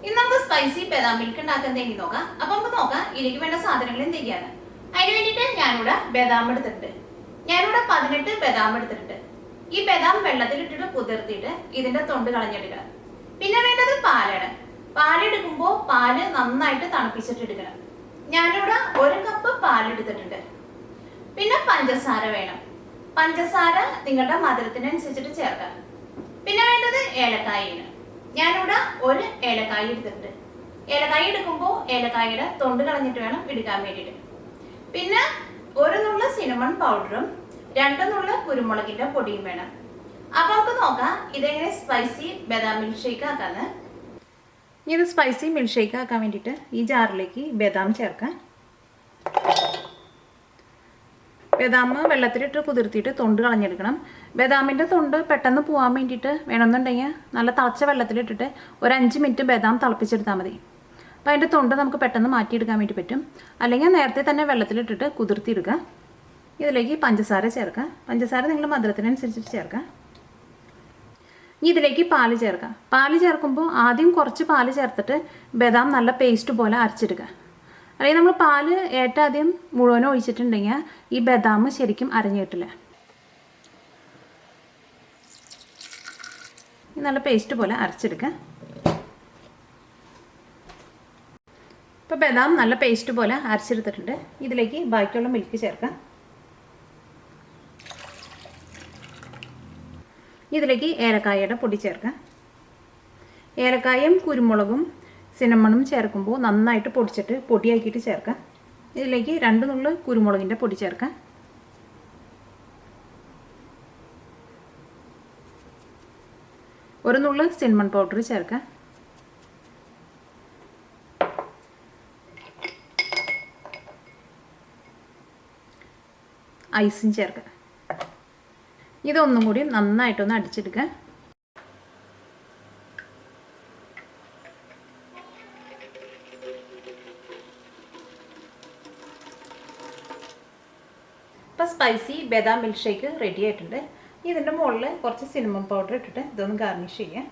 ഇന്ന് നമുക്ക് സ്പൈസി ബദാം മിൽക്ക് ഉണ്ടാക്കുന്നതെങ്കിൽ നോക്കാം. അപ്പൊ നമുക്ക് നോക്കാം ഇതിലേക്ക് വേണ്ട സാധനങ്ങൾ എന്തൊക്കെയാണ്. അതിന് വേണ്ടിയിട്ട് ഞാനിവിടെ ബദാം എടുത്തിട്ടുണ്ട്. ഞാനിവിടെ 18 ബദാം എടുത്തിട്ടുണ്ട്. ഈ ബദാം വെള്ളത്തിലിട്ടിട്ട് കുതിർത്തിയിട്ട് ഇതിന്റെ തൊണ്ട് കളഞ്ഞെടുക്കണം. പിന്നെ വേണ്ടത് പാലാണ്. പാലെടുക്കുമ്പോൾ പാല് നന്നായിട്ട് തണുപ്പിച്ചിട്ട് എടുക്കണം. ഞാനിവിടെ 1 കപ്പ് പാലെടുത്തിട്ടുണ്ട്. പിന്നെ പഞ്ചസാര വേണം. പഞ്ചസാര നിങ്ങളുടെ മധുരത്തിനനുസരിച്ചിട്ട് ചേർക്കാം. പിന്നെ വേണ്ടത് ഏലക്കായാണ്. ഞാനിവിടെ 1 ഏലക്കായ എടുത്തിട്ടുണ്ട്. ഏലക്കായ എടുക്കുമ്പോൾ ഏലക്കായയുടെ തൊണ്ട് കളഞ്ഞിട്ട് വേണം എടുക്കാൻ വേണ്ടിയിട്ട്. പിന്നെ 1 നുള്ള സിനമൺ പൗഡറും 2 നുള്ള കുരുമുളകിന്റെ പൊടിയും വേണം. അപ്പൊ നമുക്ക് നോക്കാം ഇതെങ്ങനെ സ്പൈസി ബദാം മിൽക്ക് ഷേക്ക് ആക്കാന്ന്. ഇത് സ്പൈസി മിൽക്ക് ഷേക്ക് ആക്കാൻ വേണ്ടിയിട്ട് ഈ ജാറിലേക്ക് ബദാം ചേർക്കാം. ബദാം വെള്ളത്തിലിട്ട് കുതിർത്തിയിട്ട് തൊണ്ട് കളഞ്ഞെടുക്കണം. ബദാമിൻ്റെ തൊണ്ട് പെട്ടെന്ന് പോകാൻ വേണ്ടിയിട്ട് വേണമെന്നുണ്ടെങ്കിൽ നല്ല തിളച്ച വെള്ളത്തിലിട്ടിട്ട് ഒരു 5 മിനിറ്റ് ബദാം തിളപ്പിച്ചെടുത്താൽ മതി. അപ്പോൾ അതിൻ്റെ തൊണ്ട് നമുക്ക് പെട്ടെന്ന് മാറ്റിയെടുക്കാൻ വേണ്ടി പറ്റും. അല്ലെങ്കിൽ നേരത്തെ തന്നെ വെള്ളത്തിലിട്ടിട്ട് കുതിർത്തിയെടുക്കുക. ഇതിലേക്ക് പഞ്ചസാര ചേർക്കുക. പഞ്ചസാര നിങ്ങളുടെ മധുരത്തിനനുസരിച്ചിട്ട് ചേർക്കുക. ഇനി ഇതിലേക്ക് പാല് ചേർക്കുക. പാല് ചേർക്കുമ്പോൾ ആദ്യം കുറച്ച് പാല് ചേർത്തിട്ട് ബദാം നല്ല പേസ്റ്റ് പോലെ അരച്ചെടുക്കുക. അല്ലെങ്കിൽ നമ്മൾ പാല് ആദ്യം മുഴുവനും ഒഴിച്ചിട്ടുണ്ടെങ്കിൽ ഈ ബദാം ശരിക്കും അരഞ്ഞു കിട്ടില്ല. നല്ല പേസ്റ്റ് പോലെ അരച്ചെടുക്കുക. ഇപ്പോൾ ബദാം നല്ല പേസ്റ്റ് പോലെ അരച്ചെടുത്തിട്ടുണ്ട്. ഇതിലേക്ക് ബാക്കിയുള്ള മിൽക്ക് ചേർക്കാം. ഇതിലേക്ക് ഏലക്കായയുടെ പൊടി ചേർക്കാം. ഏലക്കായും കുരുമുളകും സിനമണും ചേർക്കുമ്പോൾ നന്നായിട്ട് പൊടിച്ചിട്ട് പൊടിയാക്കിയിട്ട് ചേർക്കാം. ഇതിലേക്ക് 2 നുള്ള് കുരുമുളകിൻ്റെ പൊടി ചേർക്കാം. ഒരു നുള്ള് സിനമൺ പൗഡർ ചേർക്കാം. ഐസും ചേർക്കാം. ഇതൊന്നും കൂടി നന്നായിട്ടൊന്ന് അടിച്ചെടുക്കുക. ഇപ്പോൾ സ്പൈസി ബദാം മിൽക്ക് ഷേക്ക് റെഡി ആയിട്ടുണ്ട്. ഇതിൻ്റെ മുകളിൽ കുറച്ച് സിനമൺ പൗഡർ ഇട്ടിട്ട് ഇതൊന്ന് ഗാർണിഷ് ചെയ്യാം.